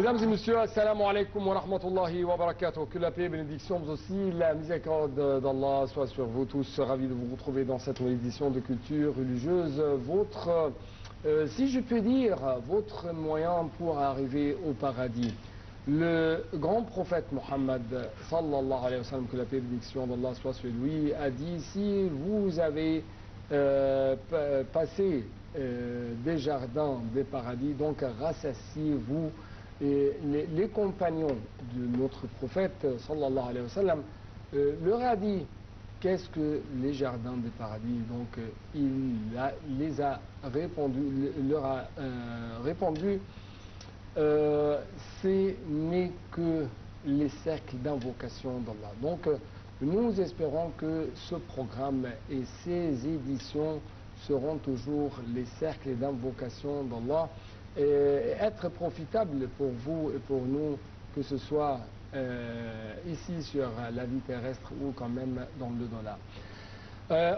Mesdames et messieurs, assalamu alaikum wa rahmatullahi wa barakatuh. Que la paix et bénédiction, mais aussi la miséricorde d'Allah soit sur vous tous. Ravi de vous retrouver dans cette nouvelle édition de culture religieuse. Votre, si je peux dire, votre moyen pour arriver au paradis. Le grand prophète Mohammed, sallallahu alayhi wa sallam, que la paix et bénédiction d'Allah soit sur lui, a dit: si vous avez passé des jardins des paradis, donc rassasiez-vous. Et les compagnons de notre prophète sallallahu alayhi wa sallam leur a dit: qu'est-ce que les jardins des paradis? Donc les a répondu, leur a répondu: ce n'est que les cercles d'invocation d'Allah. Donc nous espérons que ce programme et ces éditions seront toujours les cercles d'invocation d'Allah, et être profitable pour vous et pour nous, que ce soit ici sur la vie terrestre ou quand même dans le dollar.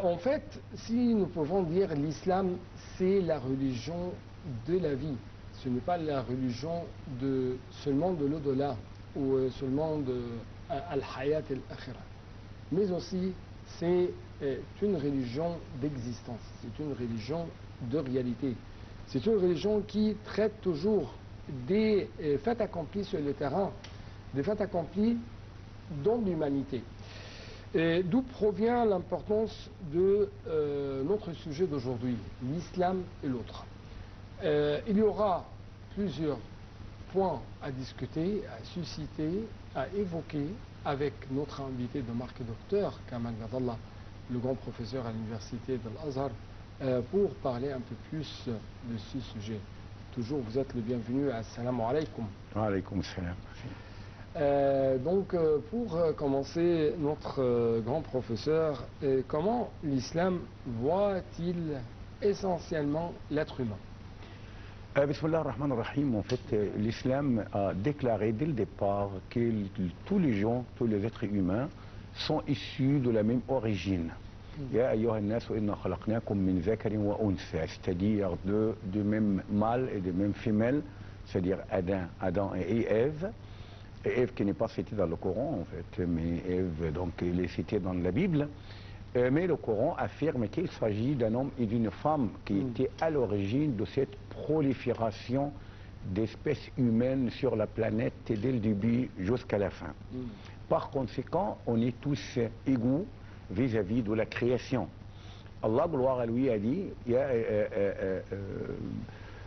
En fait, si nous pouvons dire, l'islam c'est la religion de la vie. Ce n'est pas la religion seulement de l'au-delà ou seulement de al-hayat al-akhirah, mais aussi c'est une religion d'existence, c'est une religion de réalité. C'est une religion qui traite toujours des faits accomplis sur le terrain, des faits accomplis dans l'humanité. D'où provient l'importance de notre sujet d'aujourd'hui, l'islam et l'autre. Il y aura plusieurs points à discuter, à susciter, à évoquer avec notre invité de marque, docteur Kamal Gadallah, le grand professeur à l'université de l'Azhar, pour parler un peu plus de ce sujet. Toujours, vous êtes le bienvenu. Assalamu alaikum. Wa alaykoum salam. Donc, pour commencer, notre grand professeur, comment l'islam voit-il essentiellement l'être humain? Bismillah ar-Rahman ar-Rahim. En fait, l'islam a déclaré dès le départ que tous les gens, tous les êtres humains sont issus de la même origine. Ya ayyuha an-nas inna khalaqnakum min zakarin wa untha, c'est-à-dire du même mâle et de même femelle, c'est-à-dire Adam et Ève. Et Ève qui n'est pas citée dans le Coran en fait, mais Ève donc il est cité dans la Bible. Mais le Coran affirme qu'il s'agit d'un homme et d'une femme qui étaient à l'origine de cette prolifération d'espèces humaines sur la planète dès le début jusqu'à la fin. Par conséquent, on est tous égaux vis-à-vis de la création. Allah, gloire à lui, a dit: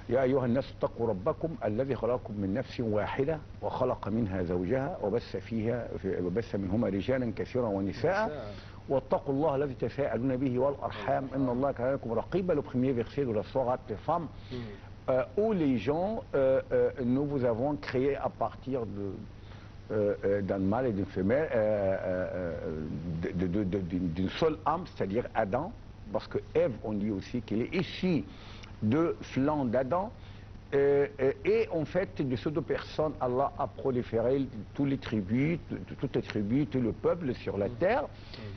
يا أيها الناس اتقوا ربكم الذي خلقكم من نفس واحدة وخلق منها زوجها وبث منهما رجالا كثيرا ونساء واتقوا الله الذي تساءلون به والأرحام إن الله كان عليكم رقيبا. Le premier verset de la sourate des femmes, où les gens, nous vous avons créé à partir d'un mâle et d'une femelle, d'une seule âme, c'est-à-dire Adam, parce que Ève, on dit aussi qu'elle est issue de flanc d'Adam, et en fait de ces deux personnes, Allah a proliféré toutes les tribus, tout le peuple sur la terre.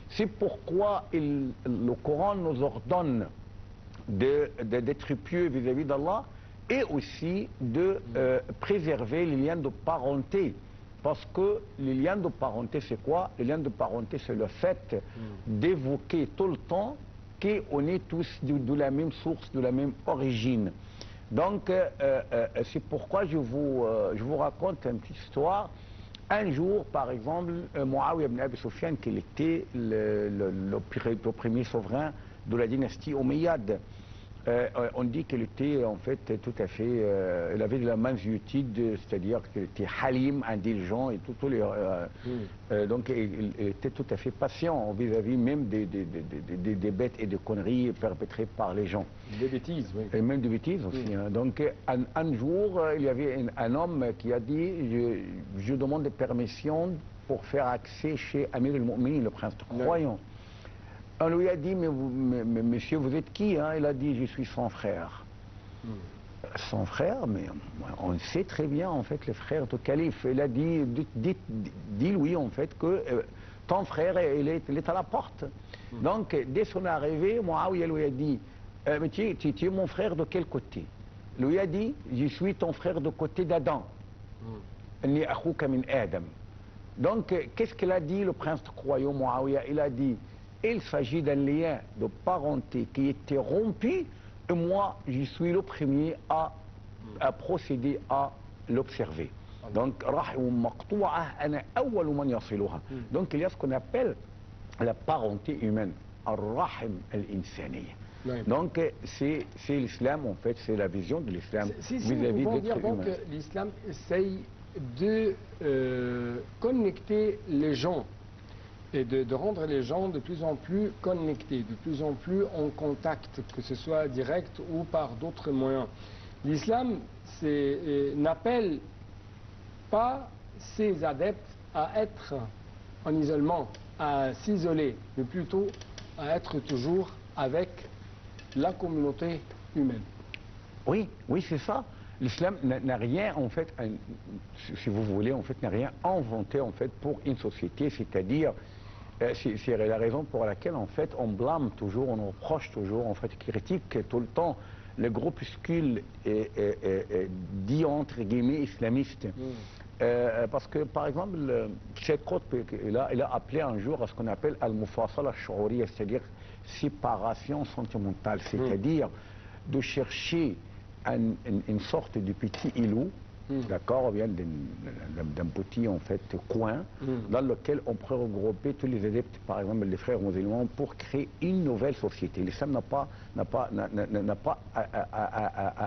C'est pourquoi le Coran nous ordonne d'être pieux vis-à-vis d'Allah, et aussi de préserver les liens de parenté. Parce que les liens de parenté, c'est quoi? Les liens de parenté, c'est le fait d'évoquer tout le temps qu'on est tous de la même source, de la même origine. Donc, c'est pourquoi je vous raconte une petite histoire. Un jour, par exemple, Muawiyah ibn Abi Sufyan, qui était le premier souverain de la dynastie Omeyyade, on dit qu'elle était en fait tout à fait, elle avait de la mansuétude, c'est-à-dire qu'elle était halim, indulgent et tout les, donc elle était tout à fait patient vis-à-vis même des bêtes et des conneries perpétrées par les gens. Des bêtises, oui. Et même des bêtises aussi. Hein. Donc un jour, il y avait un homme qui a dit: je demande des permissions pour faire accès chez Amir al-Mu'minin, le prince croyant. On lui a dit: mais monsieur, vous êtes qui, hein? Il a dit: je suis son frère. Son frère, mais on sait très bien en fait le frère du calife. Il a dit: dis-lui en fait que ton frère il est à la porte. Donc dès son arrivée, Muawiyah lui a dit: mais tu es mon frère de quel côté? Il lui a dit: je suis ton frère de côté d'Adam. Ni akhouka min Adam. Donc, qu'est-ce qu'il a dit le prince croyant Muawiyah? Il a dit, il s'agit d'un lien de parenté qui était rompu, et moi, je suis le premier à procéder à l'observer. Donc, donc, il y a ce qu'on appelle la parenté humaine, al-rahim al-insaniya. Donc, c'est l'islam, en fait, c'est la vision de l'islam vis-à-vis de l'être humain. Donc, l'islam essaye de connecter les gens et de rendre les gens de plus en plus connectés, de plus en plus en contact, que ce soit direct ou par d'autres moyens. L'islam n'appelle pas ses adeptes à être en isolement, à s'isoler, mais plutôt à être toujours avec la communauté humaine. Oui, oui, c'est ça. L'islam n'a rien, en fait, si vous voulez, en fait, n'a rien inventé, en fait, pour une société, c'est-à-dire, c'est la raison pour laquelle, en fait, on blâme toujours, on reproche toujours, en fait, critique tout le temps le groupuscule dit, entre guillemets, islamiste. Parce que, par exemple, Cheikh Qutb, il a appelé un jour à ce qu'on appelle al-mufasala al-shu'uriyya, c'est-à-dire séparation sentimentale, c'est-à-dire de chercher une sorte de petit îlot, d'accord, bien d'un petit, en fait, coin, dans lequel on pourrait regrouper tous les adeptes, par exemple les frères musulmans, pour créer une nouvelle société. L'islam n'a pas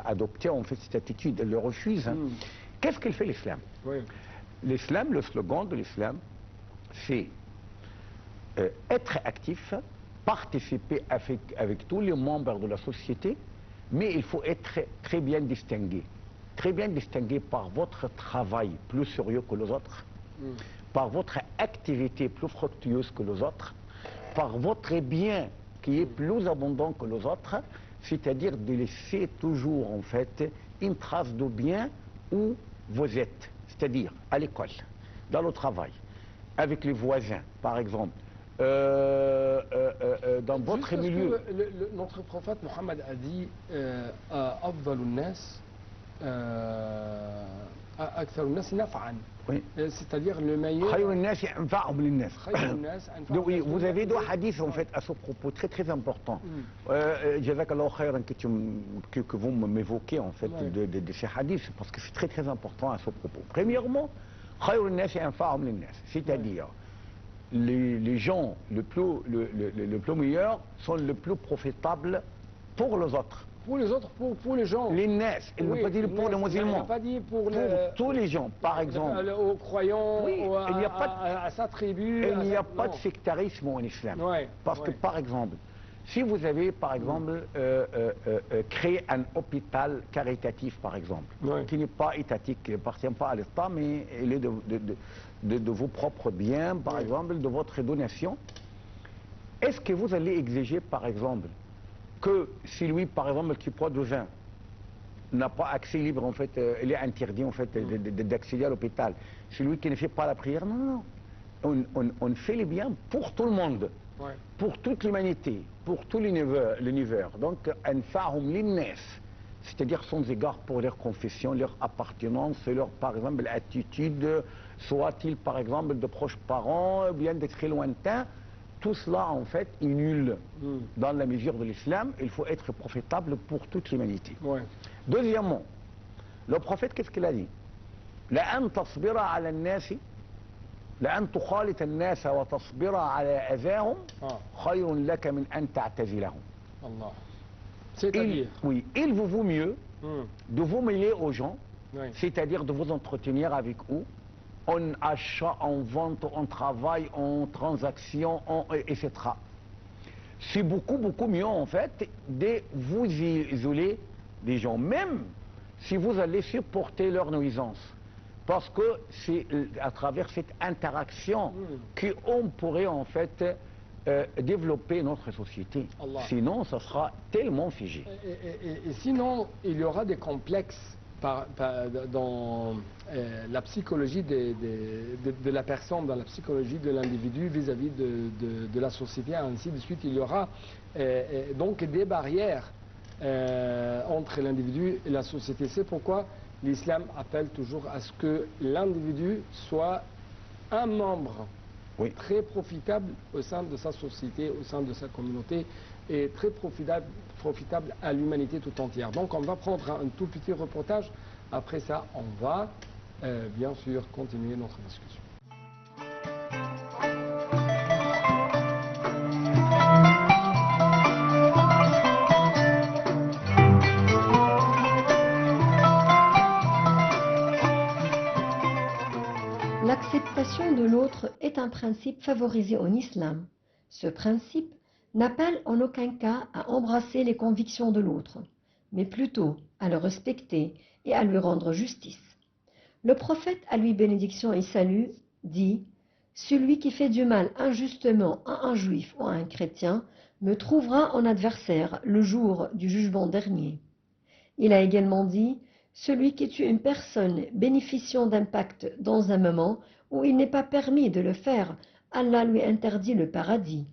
adopté, en fait, cette attitude, elle le refuse. Qu'est-ce qu'il fait l'islam? L'islam, le slogan de l'islam, c'est être actif, participer avec tous les membres de la société, mais il faut être très bien distingué. Très bien distingué par votre travail plus sérieux que les autres, par votre activité plus fructueuse que les autres, par votre bien qui est plus abondant que les autres, c'est-à-dire de laisser toujours, en fait, une trace de bien où vous êtes, c'est-à-dire à l'école, dans le travail, avec les voisins, par exemple, dans votre milieu. Notre prophète Mohammed a dit Afdal al-nas Akthar al-nas naf'an. C'est-à-dire le meilleur. Oui, vous avez deux hadiths en fait à ce propos très très importants. Jazakallahu khayran que vous m'évoquez en fait de ces hadiths parce que c'est très très important à ce propos. Premièrement, c'est-à-dire les gens le plus meilleur sont le plus profitables pour les autres. Pour les autres, pour les gens. Les nes, il n'a pas dit pour les musulmans. Il n'a pas dit pour tous les gens, par exemple. Aux croyants, à sa tribu. Il n'y a pas de sectarisme en islam. Parce que, par exemple, si vous avez, par exemple, créé un hôpital caritatif, par exemple, qui n'est pas étatique, qui n'appartient pas à l'État, mais il est de vos propres biens, par exemple, de votre donation, est-ce que vous allez exiger, par exemple, que si lui, par exemple, qui produit du vin, n'a pas accès libre, en fait, il est interdit, en fait, d'accéder à l'hôpital. Celui qui ne fait pas la prière, non, non. On fait les biens pour tout le monde, pour toute l'humanité, pour tout l'univers. Donc, anfa'hum linnas, c'est-à-dire sans égard pour leur confession, leur appartenance, leur, par exemple, attitude, soit-il, par exemple, de proches parents, bien de très lointains. Tout cela, en fait, est nul. Dans la mesure de l'islam, il faut être profitable pour toute l'humanité. Deuxièmement, le prophète, qu'est-ce qu'il a dit? لأن تصبر على الناس لأن تخالط الناس وتصبر على أذاهم خير لك من أن تعتزلهم. Allah. C'est-à-dire? Oui, il vous vaut mieux de vous mêler aux gens, c'est-à-dire de vous entretenir avec eux, en achat, en vente, en travail, en transaction, etc. C'est beaucoup, beaucoup mieux, en fait, de vous isoler des gens, même si vous allez supporter leur nuisance. Parce que c'est à travers cette interaction qu'on pourrait, en fait, développer notre société. Sinon, ça sera tellement figé. Et sinon, il y aura des complexes dans la psychologie de la personne, dans la psychologie de l'individu vis-à-vis de la société, ainsi de suite. Il y aura donc des barrières entre l'individu et la société. C'est pourquoi l'islam appelle toujours à ce que l'individu soit un membre très profitable au sein de sa société, au sein de sa communauté, et très profitable à l'humanité tout entière. Donc on va prendre un tout petit reportage. Après ça, on va bien sûr continuer notre discussion. L'acceptation de l'autre est un principe favorisé en islam. Ce principe n'appelle en aucun cas à embrasser les convictions de l'autre, mais plutôt à le respecter et à lui rendre justice. Le prophète, à lui bénédiction et salut, dit « Celui qui fait du mal injustement à un juif ou à un chrétien me trouvera en adversaire le jour du jugement dernier. » Il a également dit « Celui qui tue une personne bénéficiant d'un pacte dans un moment où il n'est pas permis de le faire, Allah lui interdit le paradis. »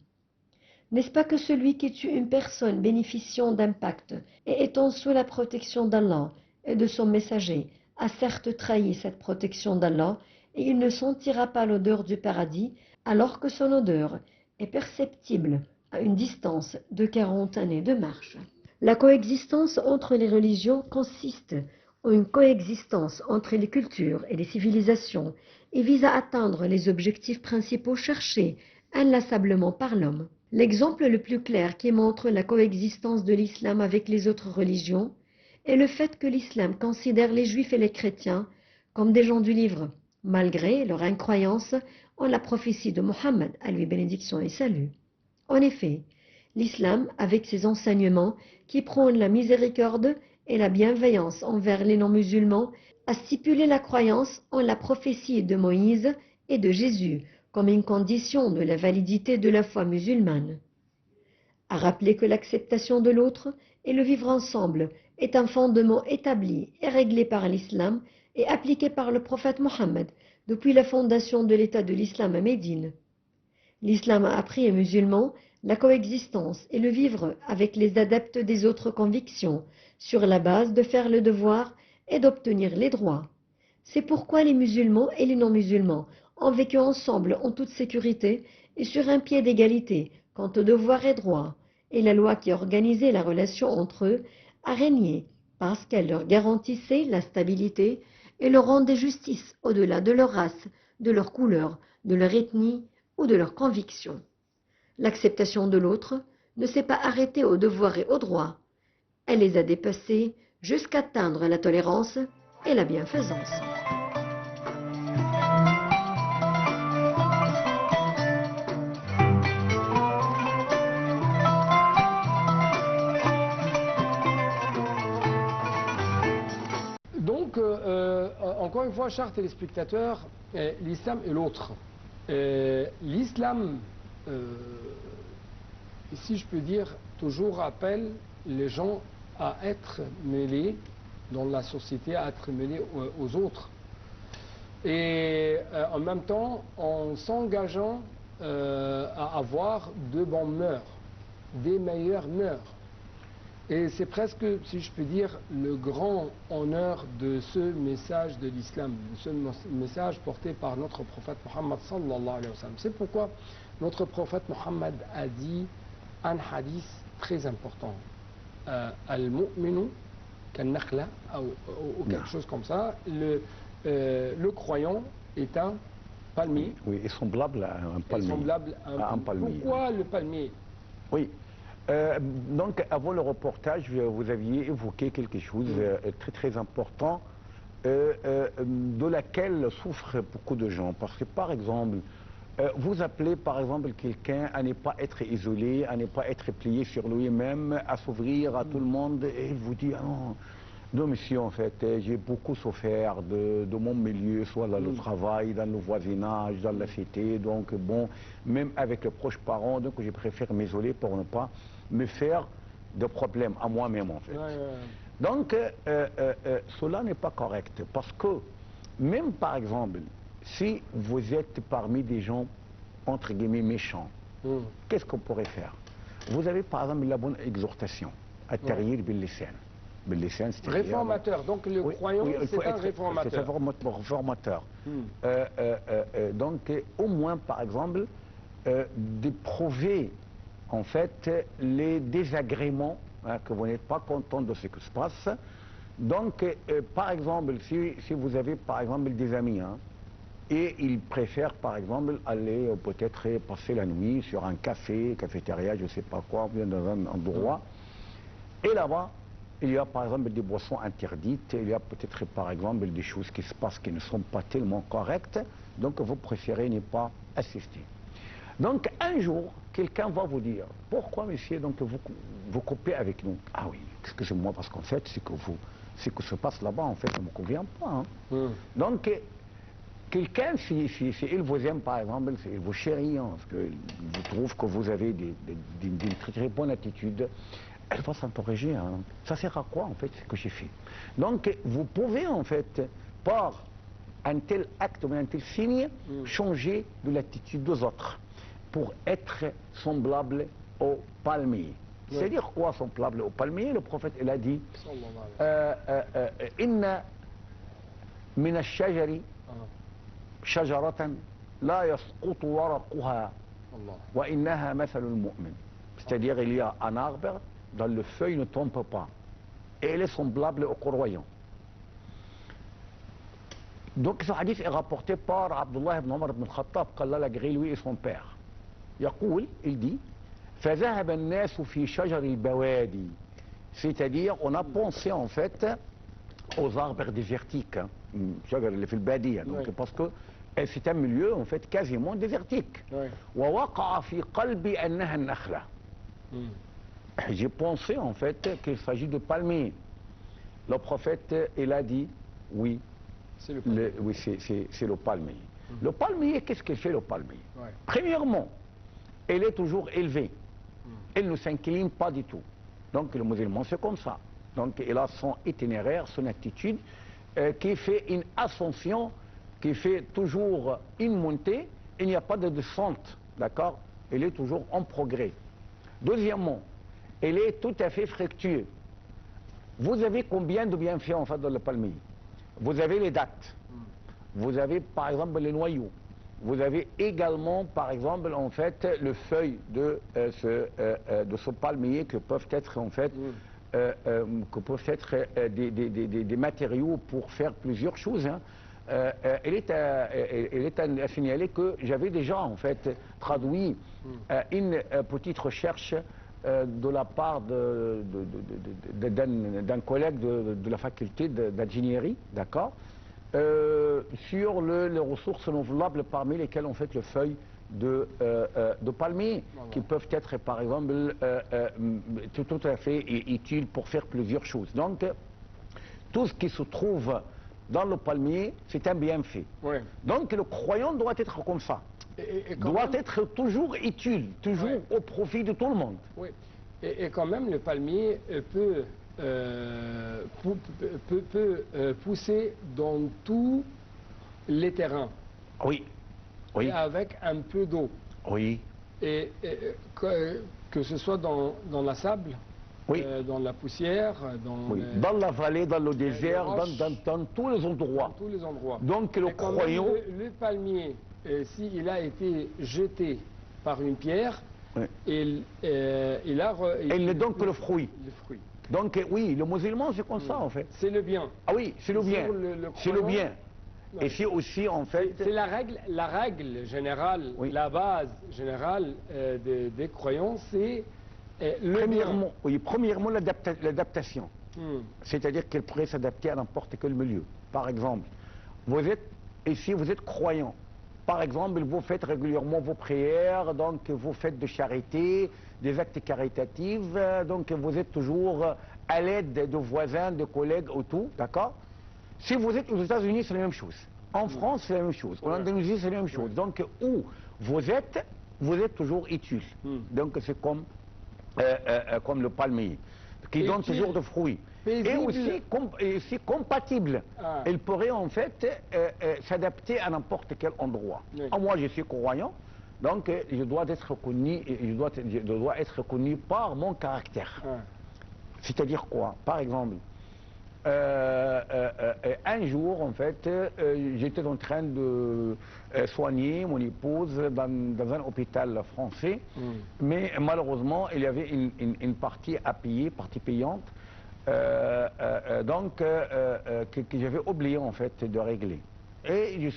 N'est-ce pas que celui qui tue une personne bénéficiant d'un pacte et étant sous la protection d'Allah et de son messager a certes trahi cette protection d'Allah et il ne sentira pas l'odeur du paradis alors que son odeur est perceptible à une distance de 40 années de marche. La coexistence entre les religions consiste en une coexistence entre les cultures et les civilisations et vise à atteindre les objectifs principaux cherchés inlassablement par l'homme. L'exemple le plus clair qui montre la coexistence de l'islam avec les autres religions est le fait que l'islam considère les juifs et les chrétiens comme des gens du livre, malgré leur incroyance en la prophétie de Mohammed, à lui bénédiction et salut. En effet, l'islam, avec ses enseignements qui prônent la miséricorde et la bienveillance envers les non-musulmans, a stipulé la croyance en la prophétie de Moïse et de Jésus comme une condition de la validité de la foi musulmane. A rappeler que l'acceptation de l'autre et le vivre ensemble est un fondement établi et réglé par l'islam et appliqué par le prophète Mohammed depuis la fondation de l'État de l'islam à Médine. L'islam a appris aux musulmans la coexistence et le vivre avec les adeptes des autres convictions sur la base de faire le devoir et d'obtenir les droits. C'est pourquoi les musulmans et les non-musulmans ont vécu ensemble en toute sécurité et sur un pied d'égalité quant aux devoirs et droits, et la loi qui organisait la relation entre eux a régné parce qu'elle leur garantissait la stabilité et leur rendait justice au-delà de leur race, de leur couleur, de leur ethnie ou de leurs convictions. L'acceptation de l'autre ne s'est pas arrêtée aux devoirs et aux droits. Elle les a dépassés jusqu'à atteindre la tolérance et la bienfaisance. Donc, encore une fois, chers téléspectateurs, l'islam et l'autre. L'islam, si je peux dire, toujours appelle les gens à être mêlés dans la société, à être mêlés aux autres. Et en même temps, en s'engageant à avoir de bonnes mœurs, des meilleures mœurs. Et c'est presque, si je peux dire, le grand honneur de ce message de l'islam, de ce message porté par notre prophète Mohammed sallallahu alayhi wa sallam. C'est pourquoi notre prophète Mohammed a dit un hadith très important. Al-mu'minu kan-nakhla, ou quelque chose comme ça. Le croyant est un palmier. Oui, est semblable à un palmier. Semblable à un palmier. Pourquoi le palmier? Oui. Donc, avant le reportage, vous aviez évoqué quelque chose très très important de laquelle souffrent beaucoup de gens. Parce que, par exemple, vous appelez par exemple quelqu'un à ne pas être isolé, à ne pas être plié sur lui-même, à s'ouvrir à tout le monde, et il vous dit ah non. Non, monsieur, en fait, j'ai beaucoup souffert de mon milieu, soit dans le travail, dans le voisinage, dans la cité. Donc, bon, même avec les proches parents, donc je préfère m'isoler pour ne pas me faire de problèmes à moi-même, en fait. Donc, cela n'est pas correct. Parce que, même par exemple, si vous êtes parmi des gens, entre guillemets, méchants, qu'est-ce qu'on pourrait faire? Vous avez, par exemple, la bonne exhortation, à tahrir bil lisan. باللسان, c'est-à-dire... Réformateur, donc le croyant, c'est un réformateur. C'est un réformateur. Donc, au moins, par exemple, d'éprouver, en fait, les désagréments, hein, que vous n'êtes pas content de ce qui se passe. Donc, par exemple, si vous avez, par exemple, des amis, hein, et ils préfèrent, par exemple, aller peut-être passer la nuit sur un café, cafétéria, je ne sais pas quoi, bien dans un endroit. Et là-bas, il y a, par exemple, des boissons interdites, il y a peut-être, par exemple, des choses qui se passent qui ne sont pas tellement correctes, donc vous préférez ne pas assister. Donc, un jour, quelqu'un va vous dire, pourquoi, monsieur, donc vous coupez avec nous? Ah oui, excusez-moi, parce qu'en fait, ce que se passe là-bas, en fait, ne me convient pas. Hein. Donc, quelqu'un, si il vous aime, par exemple, si il vous chérit, hein, parce qu'il vous trouve que vous avez une très, très bonne attitude, elle va s'interroger. Hein. Ça sert à quoi, en fait, ce que j'ai fait? Donc, vous pouvez, en fait, par un tel acte ou un tel signe, changer de l'attitude des autres pour être semblable au palmier. Oui. C'est-à-dire quoi, semblable au palmier? Le prophète, il a dit Inna min ash-shajari shajaratan la yasqutu waraqaha wa innaha mathalul mu'min. C'est-à-dire, il y a un arbre dont le feuille ne tombe pas et elle est semblable au croyant. Donc ce hadith est rapporté par Abdullah ibn Omar ibn al-Khattab, qu'Allah l'a gré lui et son père. Il dit فذهب الناس في شجر البوادي, c'est-à-dire on a pensé en fait aux arbres désertiques, hein, donc, parce que c'est un milieu en fait quasiment désertique. ووقع في قلبي أنها النخلة. J'ai pensé en fait qu'il s'agit de palmier. Le prophète il a dit oui. C'est le palmier. Oui, c'est le palmier. Le palmier, qu'est-ce qu'il fait le palmier? Premièrement, elle est toujours élevée. Elle ne s'incline pas du tout. Donc le musulman, c'est comme ça. Donc il a son itinéraire, son attitude, qui fait une ascension, qui fait toujours une montée. Il n'y a pas de descente, d'accord? Elle est toujours en progrès. Deuxièmement, elle est tout à fait fructueuse. Vous avez combien de bienfaits en fait dans le palmier? Vous avez les dattes, vous avez par exemple les noyaux, vous avez également par exemple en fait le feuille de ce palmier que peuvent être en fait des matériaux pour faire plusieurs choses. Hein. Il est à signaler que j'avais déjà en fait traduit une petite recherche de la part d'un collègue de la faculté d'ingénierie, d'accord, sur les ressources renouvelables parmi lesquelles en fait le feuille de palmier, qui peuvent être par exemple tout à fait utiles pour faire plusieurs choses. Donc tout ce qui se trouve dans le palmier, c'est un bienfait. Oui. Donc le croyant doit être comme ça. Doit être toujours utile, toujours au profit de tout le monde. Oui. Et quand même, le palmier peut pousser dans tous les terrains. Oui. Oui. Et avec un peu d'eau. Oui. Et que ce soit dans la sable, oui. Dans la poussière, dans la vallée, dans le désert, dans tous les endroits. Dans tous les endroits. Donc le croyant... Le palmier, s'il a été jeté par une pierre, oui. Il ne donne que le fruit. Donc oui, le musulman c'est comme ça en fait. C'est le bien. Ah oui, c'est le bien. C'est le bien. Et c'est aussi en fait... C'est la règle générale, oui. La base générale des croyants, c'est le bien. Oui, premièrement l'adaptation. C'est-à-dire qu'elle pourrait s'adapter à n'importe quel milieu. Par exemple, vous êtes croyant. Par exemple, vous faites régulièrement vos prières, donc vous faites de charité, des actes caritatifs, donc vous êtes toujours à l'aide de voisins, de collègues ou tout, d'accord? Si vous êtes aux États-Unis, c'est la même chose. En France, c'est la même chose. En Indonésie, c'est la même chose. Donc, où vous êtes toujours utile. Donc, c'est comme le palmier, qui donne toujours de fruits. Et aussi compatible. Il pourrait en fait s'adapter à n'importe quel endroit. Oui. Moi, je suis croyant, donc je dois être reconnu par mon caractère. C'est-à-dire quoi? Par exemple, un jour, en fait, j'étais en train de soigner mon épouse dans un hôpital français, mais malheureusement, il y avait une partie à payer, partie payante, donc que j'avais oublié en fait de régler. Et je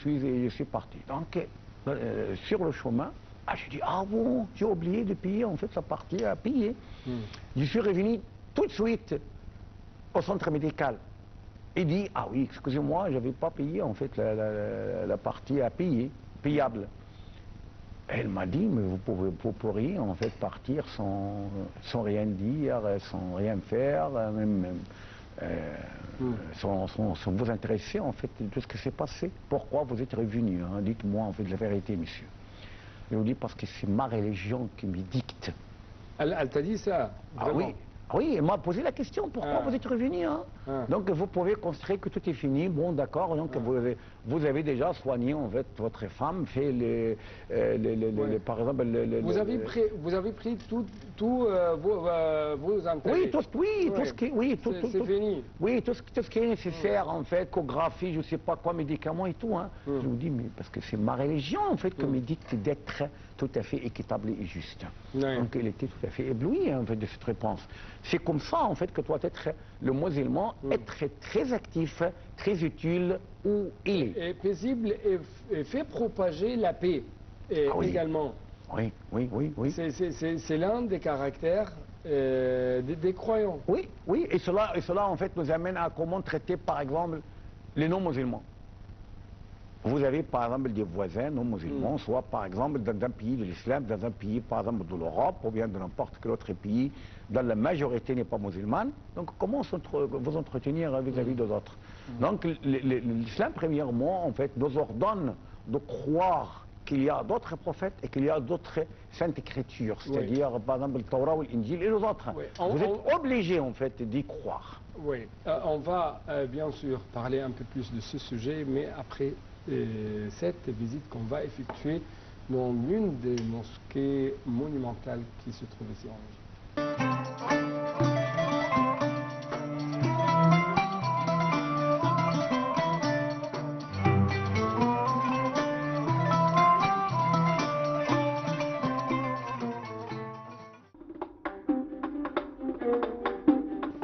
suis parti. Donc, sur le chemin, je dis, ah bon, j'ai oublié de payer en fait la partie à payer. Je suis revenu tout de suite au centre médical. Il dit, ah oui, excusez-moi, je n'avais pas payé en fait la partie à payer, payable. Elle m'a dit, mais vous pourriez en fait partir sans rien dire, sans rien faire, sans vous intéresser en fait de tout ce qui s'est passé. Pourquoi vous êtes revenu, hein? Dites-moi en fait la vérité, monsieur. Je vous dis parce que c'est ma religion qui me dicte. Elle t'a dit ça? Ah oui. Oui, elle m'a posé la question, pourquoi vous êtes revenu, hein? Donc vous pouvez considérer que tout est fini, bon d'accord, donc vous avez déjà soigné en fait votre femme, fait par exemple... Vous avez pris tout vos intérêts. C'est fini. Oui, tout ce qui est nécessaire en fait, échographie, je ne sais pas quoi, médicaments et tout. Hein. Je vous dis, mais parce que c'est ma religion en fait qui me dicte d'être tout à fait équitable et juste. Donc il était tout à fait ébloui en fait, de cette réponse. C'est comme ça en fait que doit être le musulman, être très actif, très utile où il est. Et paisible et fait propager la paix également. Oui. C'est l'un des caractères des croyants. Oui, et cela en fait nous amène à comment traiter par exemple les non-musulmans. Vous avez par exemple des voisins non musulmans, soit par exemple dans un pays de l'islam, dans un pays par exemple de l'Europe, ou bien de n'importe quel autre pays, dont la majorité n'est pas musulmane. Donc comment vous entretenir vis-à-vis des autres? Donc l'islam premièrement en fait nous ordonne de croire qu'il y a d'autres prophètes et qu'il y a d'autres saintes écritures, c'est-à-dire par exemple le Torah ou l'Injil et les autres. Vous êtes obligés en fait d'y croire. Oui, on va bien sûr parler un peu plus de ce sujet, mais après cette visite qu'on va effectuer dans l'une des mosquées monumentales qui se trouve ici en Égypte.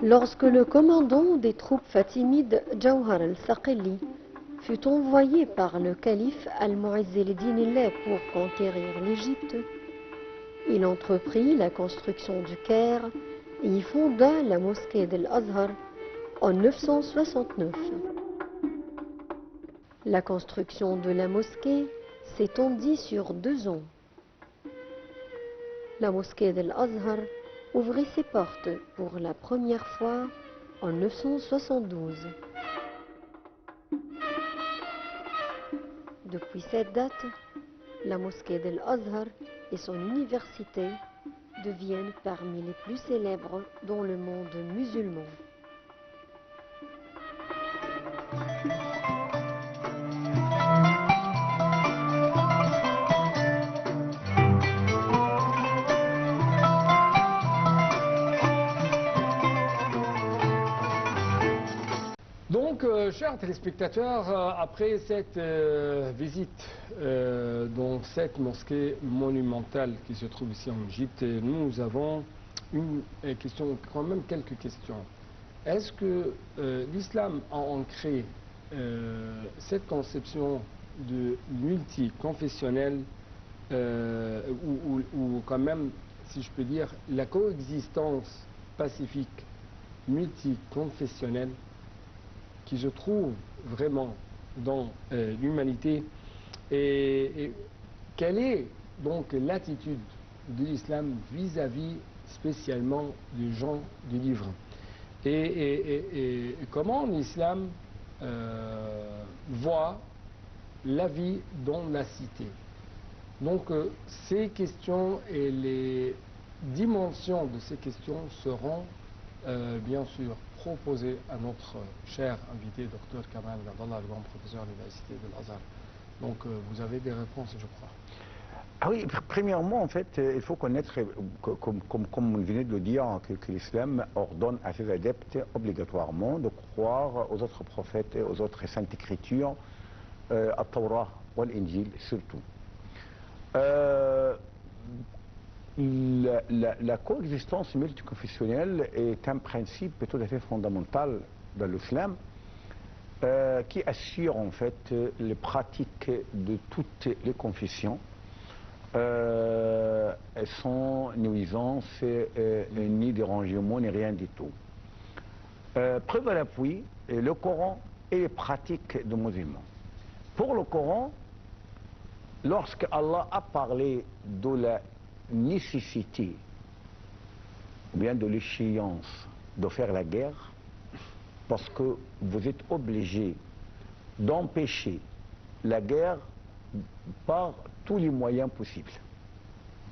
Lorsque le commandant des troupes fatimides, Jawhar al-Saqili, fut envoyé par le calife Al-Mu'izz el-Din pour conquérir l'Égypte, il entreprit la construction du Caire et y fonda la mosquée d'Al-Azhar en 969. La construction de la mosquée s'étendit sur 2 ans. La mosquée d'Al-Azhar ouvrit ses portes pour la première fois en 972. Depuis cette date, la mosquée d'Al-Azhar et son université deviennent parmi les plus célèbres dans le monde musulman. Donc, chers téléspectateurs, après cette visite dans cette mosquée monumentale qui se trouve ici en Égypte, nous avons une question, quand même quelques questions. Est-ce que l'islam a ancré cette conception de multiconfessionnel ou quand même, si je peux dire, la coexistence pacifique multiconfessionnelle qui se trouve vraiment dans l'humanité et quelle est donc l'attitude de l'islam vis-à-vis spécialement des gens du livre et comment l'islam voit la vie dans la cité. Donc ces questions et les dimensions de ces questions seront bien sûr proposées à notre cher invité, Dr Kamal Gadallah, le grand professeur de l'université de l'Azhar. Donc vous avez des réponses, je crois. Ah oui, premièrement, en fait, il faut connaître, comme on venait de le dire, que l'islam ordonne à ses adeptes obligatoirement de croire aux autres prophètes et aux autres saintes écritures, à Torah ou à l'Injil surtout. La coexistence multiconfessionnelle est un principe tout à fait fondamental dans l'islam qui assure en fait les pratiques de toutes les confessions sans nuisance ni dérangement ni rien du tout. Preuve à l'appui, le Coran et les pratiques de musulmans. Pour le Coran, lorsque Allah a parlé de la nécessité ou bien de l'échéance de faire la guerre, parce que vous êtes obligé d'empêcher la guerre par tous les moyens possibles.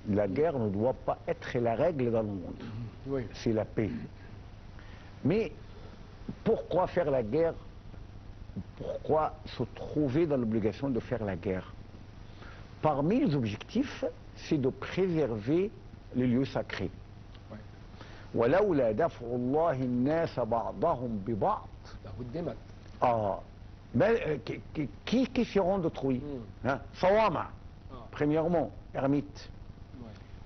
La guerre ne doit pas être la règle dans le monde. Oui. C'est la paix. Mais pourquoi faire la guerre? Pourquoi se trouver dans l'obligation de faire la guerre? Parmi les objectifs, c'est de préserver les lieux sacrés. وَلَوْلَا دَفْعُ اللَّهِ النَّاسَ بَعْضَهُمْ بِبَعْضٍ. Ah, mais qui seront détruits? Sawama, premièrement, ermites.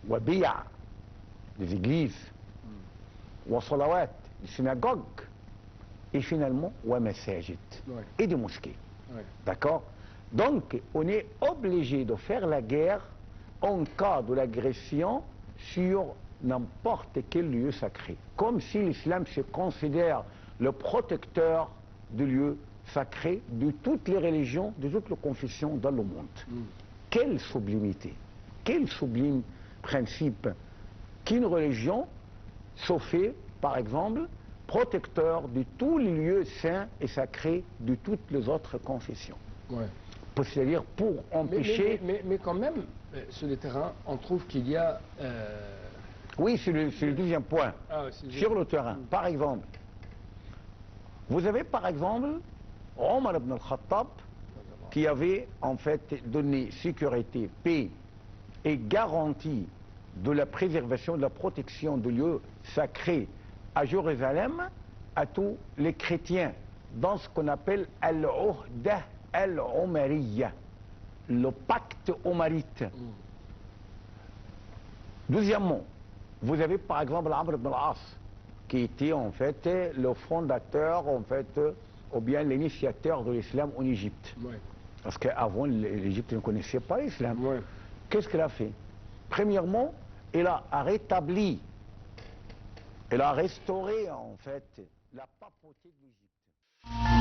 Wabi'a, des églises. Salawat, des synagogues. Et finalement, Masajid, et des mosquées. D'accord? Donc, on est obligé de faire la guerre en cas de l'agression sur n'importe quel lieu sacré. Comme si l'islam se considère le protecteur du lieu sacré de toutes les religions, de toutes les confessions dans le monde. Quelle sublimité, quel sublime principe qu'une religion se fait, par exemple, protecteur de tous les lieux saints et sacrés de toutes les autres confessions. C'est-à-dire pour empêcher... Mais quand même, sur le terrain, on trouve qu'il y a... Oui, c'est le deuxième point. Sur le terrain, par exemple, vous avez par exemple Omar ibn al-Khattab qui avait en fait donné sécurité, paix et garantie de la préservation, de la protection de lieux sacrés à Jérusalem à tous les chrétiens dans ce qu'on appelle Al-Uhda Al-Omariya, le pacte omarite. Deuxièmement, vous avez par exemple Amr ibn al-As qui était en fait le fondateur en fait ou bien l'initiateur de l'islam en Égypte. Parce qu'avant l'Égypte ne connaissait pas l'islam. Qu'est-ce qu'il a fait? Premièrement, il a rétabli, il a restauré en fait la papauté de l'Égypte.